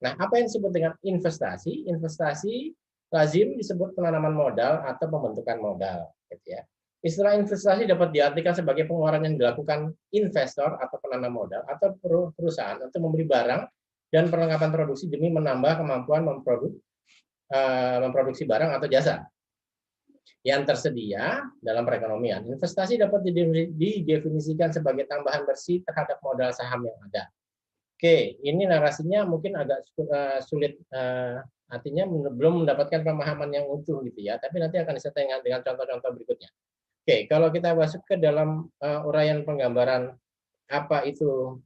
Nah, apa yang disebut dengan investasi? Investasi lazim disebut penanaman modal atau pembentukan modal, gitu ya. Istilah investasi dapat diartikan sebagai pengeluaran yang dilakukan investor atau penanam modal atau perusahaan untuk membeli barang dan perlengkapan produksi demi menambah kemampuan memproduksi barang atau jasa yang tersedia dalam perekonomian. Investasi dapat didefinisikan sebagai tambahan bersih terhadap modal saham yang ada. Oke, ini narasinya mungkin agak sulit, artinya belum mendapatkan pemahaman yang utuh gitu ya, tapi nanti akan disertai dengan contoh-contoh berikutnya. Oke, kalau kita masuk ke dalam uraian penggambaran apa itu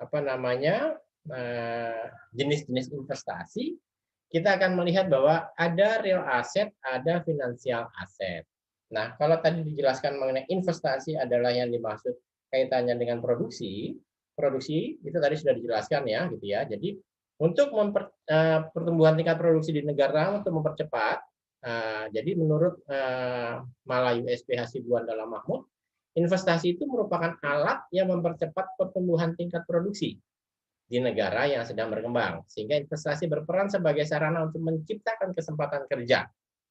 apa namanya jenis-jenis investasi, kita akan melihat bahwa ada real asset, ada finansial asset. Nah, kalau tadi dijelaskan mengenai investasi adalah yang dimaksud kaitannya dengan produksi, produksi itu tadi sudah dijelaskan ya, gitu ya. Jadi untuk pertumbuhan tingkat produksi di negara untuk mempercepat, jadi menurut Malayu SPH Sibuan dalam Mahmud, investasi itu merupakan alat yang mempercepat pertumbuhan tingkat produksi di negara yang sedang berkembang, sehingga investasi berperan sebagai sarana untuk menciptakan kesempatan kerja,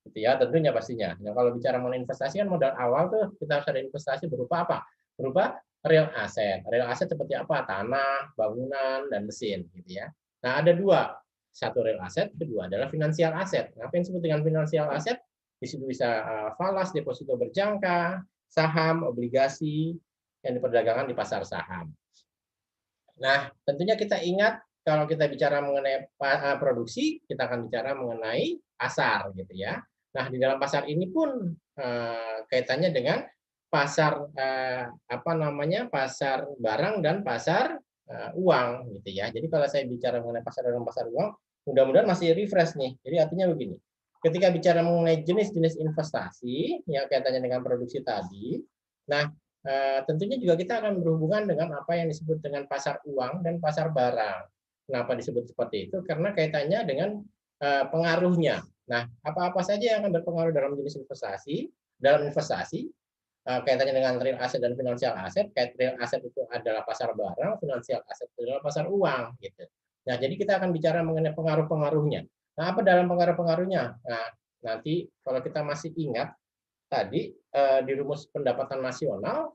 gitu ya, tentunya pastinya. Nah, kalau bicara mengenai investasi kan modal awal tuh kita harus ada investasi berupa apa? Berupa real asset. Real asset seperti apa? Tanah, bangunan, dan mesin, gitu ya. Nah, ada dua, satu real asset, kedua adalah finansial asset. Apa yang disebut dengan finansial asset? Di situ bisa falas, deposito berjangka, saham, obligasi yang diperdagangkan di pasar saham. Nah, tentunya kita ingat kalau kita bicara mengenai produksi, kita akan bicara mengenai pasar, gitu ya. Nah, di dalam pasar ini pun kaitannya dengan pasar apa namanya, pasar barang dan pasar uang, gitu ya. Jadi kalau saya bicara mengenai pasar dan pasar uang, mudah-mudahan masih refresh nih. Jadi artinya begini, ketika bicara mengenai jenis-jenis investasi yang kaitannya dengan produksi tadi, nah tentunya juga kita akan berhubungan dengan apa yang disebut dengan pasar uang dan pasar barang. Kenapa disebut seperti itu? Karena kaitannya dengan pengaruhnya. Nah, apa-apa saja yang akan berpengaruh dalam jenis investasi, dalam investasi, kaitannya dengan real asset dan finansial asset. Real asset itu adalah pasar barang, finansial asset itu adalah pasar uang, gitu. Nah, jadi kita akan bicara mengenai pengaruh-pengaruhnya. Nah, apa dalam pengaruh-pengaruhnya? Nah, nanti kalau kita masih ingat tadi di rumus pendapatan nasional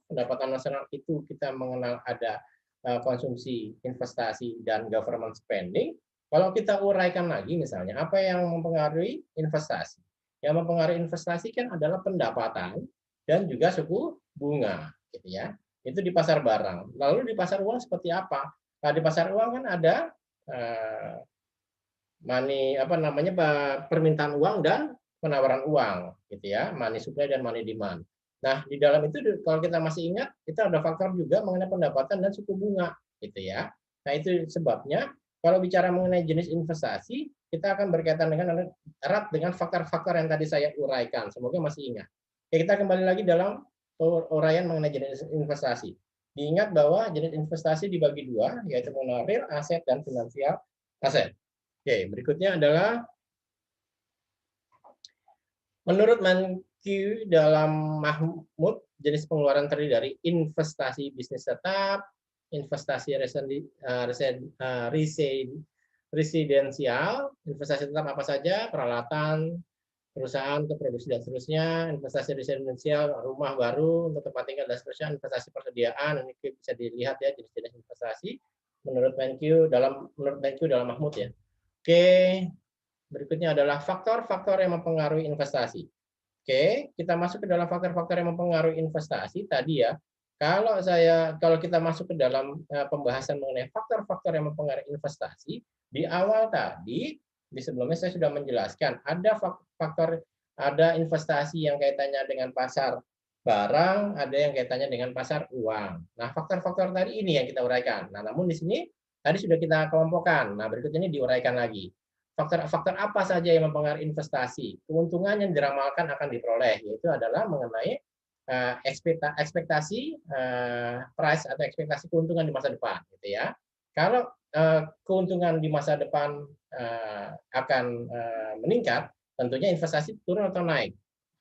itu kita mengenal ada konsumsi, investasi, dan government spending. Kalau kita uraikan lagi misalnya, apa yang mempengaruhi investasi? Yang mempengaruhi investasi kan adalah pendapatan dan juga suku bunga, gitu ya. Itu di pasar barang. Lalu di pasar uang seperti apa? Nah, di pasar uang kan ada money apa namanya permintaan uang dan penawaran uang, gitu ya, money supply dan money demand. Nah, di dalam itu kalau kita masih ingat, itu ada faktor juga mengenai pendapatan dan suku bunga, gitu ya. Nah, itu sebabnya kalau bicara mengenai jenis investasi, kita akan berkaitan dengan erat dengan faktor-faktor yang tadi saya uraikan. Semoga masih ingat. Oke, kita kembali lagi dalam uraian mengenai jenis investasi. Diingat bahwa jenis investasi dibagi dua, yaitu mengenai real aset dan finansial aset. Oke, berikutnya adalah menurut Mankiw dalam Mahmud, jenis pengeluaran terdiri dari investasi bisnis tetap, investasi residensial, investasi tetap apa saja, peralatan, perusahaan untuk produksi dan seterusnya, investasi residensial, rumah baru untuk tempat tinggal dan seterusnya, investasi persediaan, ini bisa dilihat ya jenis-jenis investasi menurut Mankiw dalam Mahmud ya. Oke, berikutnya adalah faktor-faktor yang mempengaruhi investasi. Oke, kita masuk ke dalam faktor-faktor yang mempengaruhi investasi tadi ya. Kalau kita masuk ke dalam pembahasan mengenai faktor-faktor yang mempengaruhi investasi, di awal tadi di sebelumnya saya sudah menjelaskan ada investasi yang kaitannya dengan pasar barang, ada yang kaitannya dengan pasar uang. Nah, faktor-faktor tadi ini yang kita uraikan. Nah, namun di sini tadi sudah kita kelompokkan. Nah, berikutnya ini diuraikan lagi. Faktor-faktor apa saja yang mempengaruhi investasi? Keuntungan yang diramalkan akan diperoleh, yaitu adalah mengenai ekspektasi price atau ekspektasi keuntungan di masa depan, gitu ya. Kalau keuntungan di masa depan akan meningkat, tentunya investasi turun atau naik,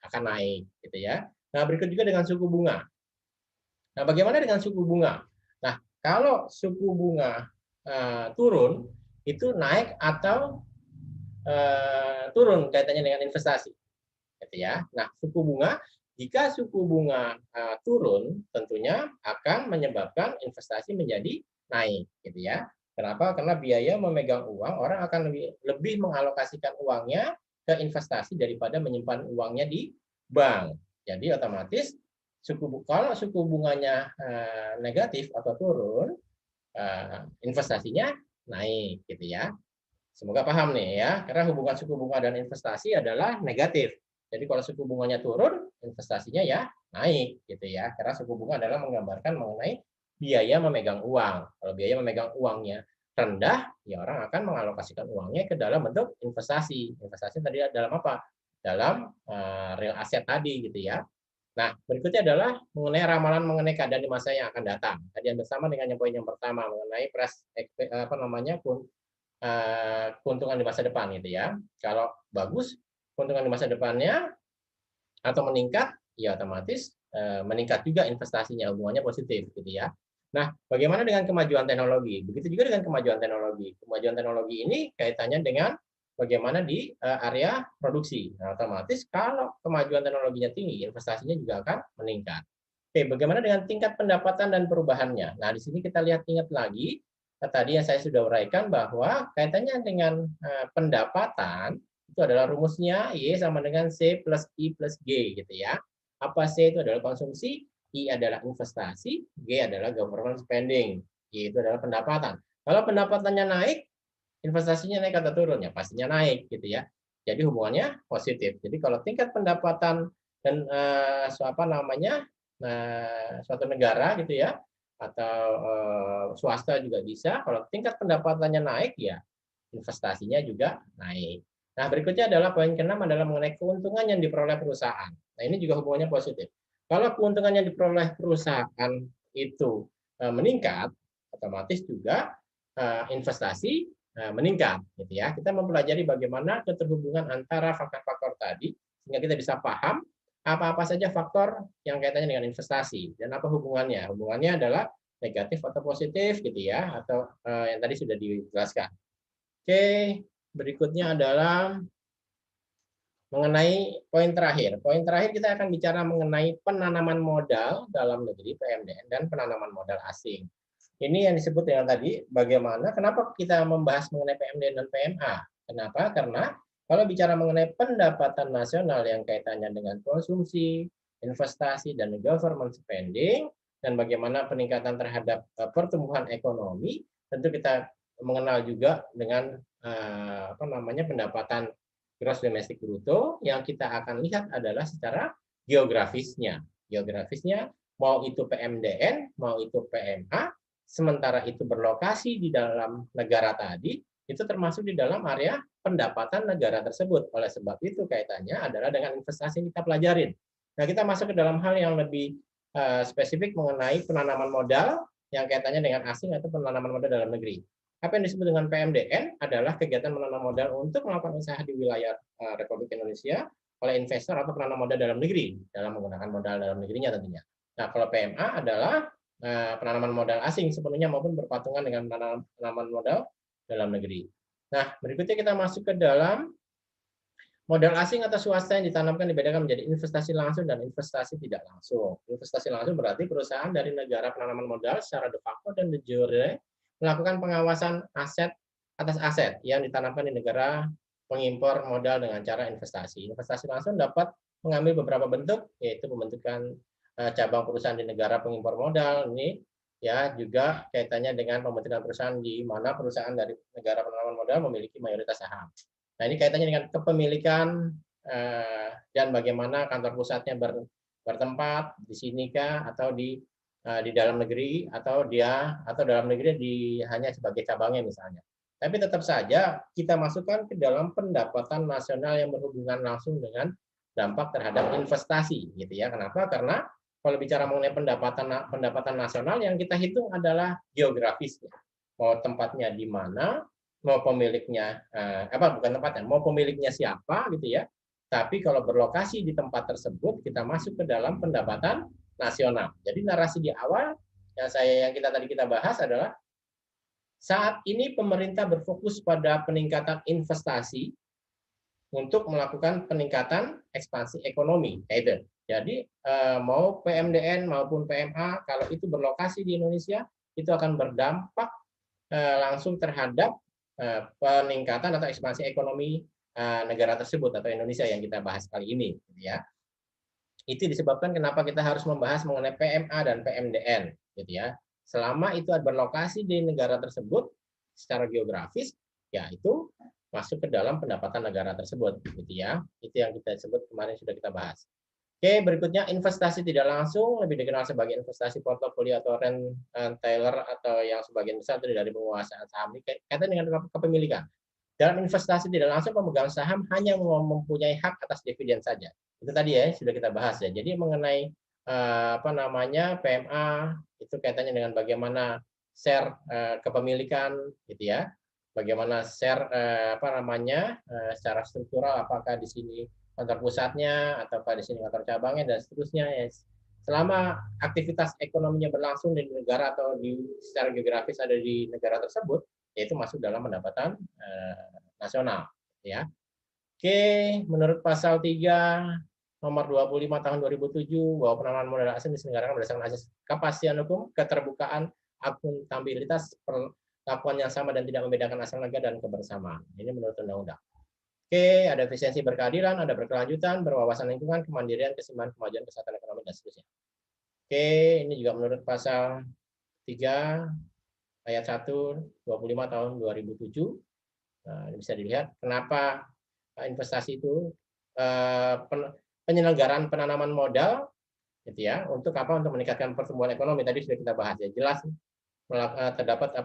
akan naik, gitu ya. Nah, berikut juga dengan suku bunga. Nah, bagaimana dengan suku bunga? Nah, kalau suku bunga turun, itu naik atau turun kaitannya dengan investasi, gitu ya. Nah, suku bunga, jika suku bunga turun, tentunya akan menyebabkan investasi menjadi naik, gitu ya. Kenapa? Karena biaya memegang uang, orang akan lebih mengalokasikan uangnya ke investasi daripada menyimpan uangnya di bank. Jadi otomatis kalau suku bunganya negatif atau turun, investasinya naik, gitu ya. Semoga paham nih ya, karena hubungan suku bunga dan investasi adalah negatif. Jadi kalau suku bunganya turun, investasinya ya naik, gitu ya. Karena suku bunga adalah menggambarkan mengenai biaya memegang uang. Kalau biaya memegang uangnya rendah, ya orang akan mengalokasikan uangnya ke dalam bentuk investasi. Investasi tadi dalam apa? Dalam real asset tadi, gitu ya. Nah, berikutnya adalah mengenai ramalan mengenai keadaan di masa yang akan datang. Tadi yang bersama dengan yang poin yang pertama mengenai keuntungan di masa depan, gitu ya. Kalau bagus keuntungan di masa depannya atau meningkat, ya otomatis meningkat juga investasinya, hubungannya positif, gitu ya. Nah, bagaimana dengan kemajuan teknologi? Begitu juga dengan kemajuan teknologi. Kemajuan teknologi ini kaitannya dengan bagaimana di area produksi. Nah, otomatis kalau kemajuan teknologinya tinggi, investasinya juga akan meningkat. Oke, bagaimana dengan tingkat pendapatan dan perubahannya? Nah, di sini kita ingat lagi tadi yang saya sudah uraikan bahwa kaitannya dengan pendapatan itu adalah rumusnya Y sama dengan C plus I plus G, gitu ya. Apa C itu adalah konsumsi, I adalah investasi, G adalah government spending, Y itu adalah pendapatan. Kalau pendapatannya naik, investasinya naik atau turun? Ya pastinya naik, gitu ya. Jadi hubungannya positif. Jadi kalau tingkat pendapatan dan suatu negara, gitu ya, atau swasta juga bisa. Kalau tingkat pendapatannya naik, ya investasinya juga naik. Nah, berikutnya adalah poin ke-6 adalah mengenai keuntungan yang diperoleh perusahaan. Nah, ini juga hubungannya positif. Kalau keuntungan yang diperoleh perusahaan itu meningkat, otomatis juga investasi meningkat, gitu ya. Kita mempelajari bagaimana keterhubungan antara faktor-faktor tadi sehingga kita bisa paham apa-apa saja faktor yang kaitannya dengan investasi dan apa hubungannya. Hubungannya adalah negatif atau positif, gitu ya, atau yang tadi sudah dijelaskan. Oke, berikutnya adalah mengenai poin terakhir. Poin terakhir kita akan bicara mengenai penanaman modal dalam negeri (PMDN) dan penanaman modal asing. Ini yang disebut dengan tadi bagaimana, kenapa kita membahas mengenai PMDN dan PMA? Kenapa? Karena kalau bicara mengenai pendapatan nasional yang kaitannya dengan konsumsi, investasi, dan government spending, dan bagaimana peningkatan terhadap pertumbuhan ekonomi, tentu kita mengenal juga dengan pendapatan gross domestic bruto. Yang kita akan lihat adalah secara geografisnya. Geografisnya mau itu PMDN, mau itu PMA, sementara itu berlokasi di dalam negara tadi, itu termasuk di dalam area pendapatan negara tersebut. Oleh sebab itu kaitannya adalah dengan investasi yang kita pelajarin. Nah, kita masuk ke dalam hal yang lebih spesifik mengenai penanaman modal yang kaitannya dengan asing atau penanaman modal dalam negeri. Apa yang disebut dengan PMDN adalah kegiatan menanam modal untuk melakukan usaha di wilayah Republik Indonesia oleh investor atau penanam modal dalam negeri dalam menggunakan modal dalam negerinya tentunya. Nah, kalau PMA adalah penanaman modal asing sepenuhnya maupun berpatungan dengan penanaman modal dalam negeri. Nah, berikutnya kita masuk ke dalam modal asing atau swasta yang ditanamkan dibedakan menjadi investasi langsung dan investasi tidak langsung. Investasi langsung berarti perusahaan dari negara penanaman modal secara de facto dan de jure melakukan pengawasan aset atas aset yang ditanamkan di negara pengimpor modal dengan cara investasi. Investasi langsung dapat mengambil beberapa bentuk, yaitu pembentukan cabang perusahaan di negara pengimpor modal. Ini ya juga kaitannya dengan pembentukan perusahaan di mana perusahaan dari negara penanaman modal memiliki mayoritas saham. Nah, ini kaitannya dengan kepemilikan dan bagaimana kantor pusatnya bertempat di sini kah atau di dalam negeri atau dalam negeri hanya sebagai cabangnya misalnya. Tapi tetap saja kita masukkan ke dalam pendapatan nasional yang berhubungan langsung dengan dampak terhadap investasi, gitu ya. Kenapa? Karena kalau bicara mengenai pendapatan nasional yang kita hitung adalah geografisnya. Mau tempatnya di mana, mau pemiliknya bukan tempatnya, mau pemiliknya siapa, gitu ya. Tapi kalau berlokasi di tempat tersebut, kita masuk ke dalam pendapatan nasional. Jadi narasi di awal yang kita bahas adalah Saat ini pemerintah berfokus pada peningkatan investasi untuk melakukan peningkatan ekspansi ekonomi. Jadi mau PMDN maupun PMA kalau itu berlokasi di Indonesia itu akan berdampak langsung terhadap peningkatan atau ekspansi ekonomi negara tersebut atau Indonesia yang kita bahas kali ini, ya. Itu disebabkan kenapa kita harus membahas mengenai PMA dan PMDN, gitu ya. Selama itu berlokasi di negara tersebut secara geografis, ya itu masuk ke dalam pendapatan negara tersebut, gitu ya. Itu yang kita sebut kemarin sudah kita bahas. Oke, berikutnya investasi tidak langsung, lebih dikenal sebagai investasi portofolio atau rentailer atau yang sebagian besar dari penguasaan saham. Kaitan dengan kepemilikan. Dalam investasi tidak langsung, pemegang saham hanya mempunyai hak atas dividen saja. Itu tadi ya sudah kita bahas ya. Jadi mengenai PMA itu kaitannya dengan bagaimana share kepemilikan, gitu ya. Bagaimana share secara struktural, apakah di sini kantor pusatnya ataukah di sini kantor cabangnya dan seterusnya. Ya. Selama aktivitas ekonominya berlangsung di negara atau secara geografis ada di negara tersebut, yaitu masuk dalam pendapatan nasional, ya. Oke, menurut pasal 3 nomor 25 tahun 2007 bahwa penanaman modal asing diselenggarakan berdasarkan asas kepastian hukum, keterbukaan, akuntabilitas, perlakuan yang sama dan tidak membedakan asal negara dan kebersamaan. Ini menurut undang-undang. Oke, ada efisiensi berkeadilan, ada berkelanjutan, berwawasan lingkungan, kemandirian, keseimbangan, kemajuan, kesehatan ekonomi dan seterusnya. Oke, ini juga menurut pasal 3 ayat 1 25 tahun 2007. Nah, ini bisa dilihat kenapa investasi itu penyelenggaraan penanaman modal, gitu ya, untuk apa? Untuk meningkatkan pertumbuhan ekonomi. Tadi sudah kita bahas ya, jelas terdapat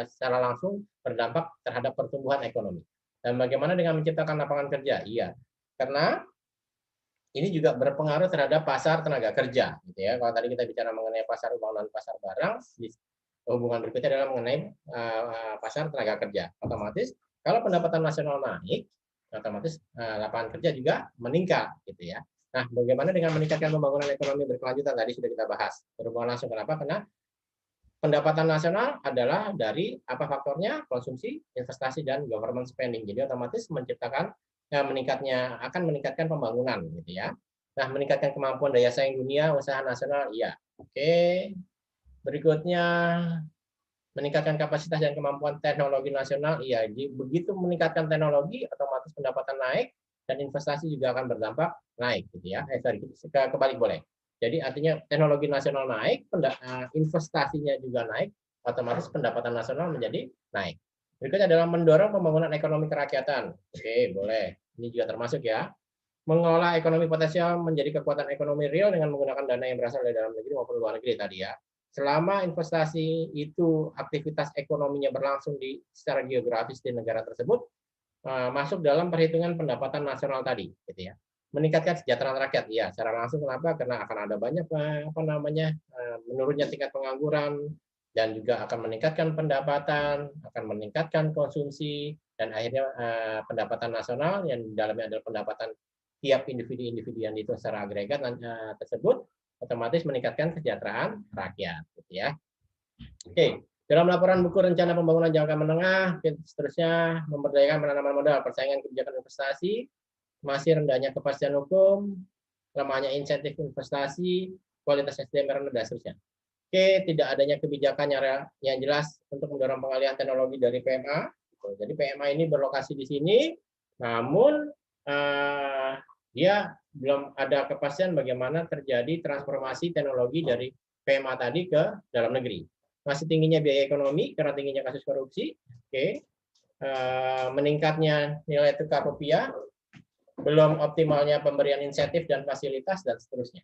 secara langsung berdampak terhadap pertumbuhan ekonomi. Dan bagaimana dengan menciptakan lapangan kerja? Iya, karena ini juga berpengaruh terhadap pasar tenaga kerja, gitu ya. Kalau tadi kita bicara mengenai pasar uang dan pasar barang, hubungan berikutnya adalah mengenai pasar tenaga kerja. Otomatis kalau pendapatan nasional naik, otomatis lapangan kerja juga meningkat, gitu ya. Nah, bagaimana dengan meningkatkan pembangunan ekonomi berkelanjutan? Tadi sudah kita bahas. Berhubungan langsung kenapa? Karena pendapatan nasional adalah dari apa faktornya? Konsumsi, investasi, dan government spending. Jadi otomatis menciptakan akan meningkatkan pembangunan, gitu ya. Nah, meningkatkan kemampuan daya saing dunia, usaha nasional, iya. Oke. Berikutnya, meningkatkan kapasitas dan kemampuan teknologi nasional, iya. Begitu meningkatkan teknologi, otomatis pendapatan naik dan investasi juga akan berdampak naik, gitu ya. Kebalik boleh. Jadi artinya teknologi nasional naik, investasinya juga naik, otomatis pendapatan nasional menjadi naik. Berikutnya adalah mendorong pembangunan ekonomi kerakyatan. Oke, boleh. Ini juga termasuk ya. Mengolah ekonomi potensial menjadi kekuatan ekonomi real dengan menggunakan dana yang berasal dari dalam negeri maupun luar negeri tadi ya. Selama investasi itu aktivitas ekonominya berlangsung secara geografis di negara tersebut, masuk dalam perhitungan pendapatan nasional tadi, gitu ya. Meningkatkan kesejahteraan rakyat, ya. Secara langsung kenapa? Karena akan ada banyak menurunnya tingkat pengangguran dan juga akan meningkatkan pendapatan, akan meningkatkan konsumsi dan akhirnya pendapatan nasional yang dalamnya adalah pendapatan tiap individu-individu yang itu secara agregat tersebut otomatis meningkatkan kesejahteraan rakyat, gitu ya. Oke, dalam laporan buku rencana pembangunan jangka menengah, seterusnya memberdayakan penanaman modal, persaingan kebijakan investasi, masih rendahnya kepastian hukum, lemahnya insentif investasi, kualitas SDM rendah dan seterusnya. Oke, tidak adanya kebijakan yang jelas untuk mendorong pengalihan teknologi dari PMA. Jadi PMA ini berlokasi di sini, namun dia belum ada kepastian bagaimana terjadi transformasi teknologi dari PMA tadi ke dalam negeri. Masih tingginya biaya ekonomi karena tingginya kasus korupsi, meningkatnya nilai tukar rupiah, belum optimalnya pemberian insentif dan fasilitas dan seterusnya.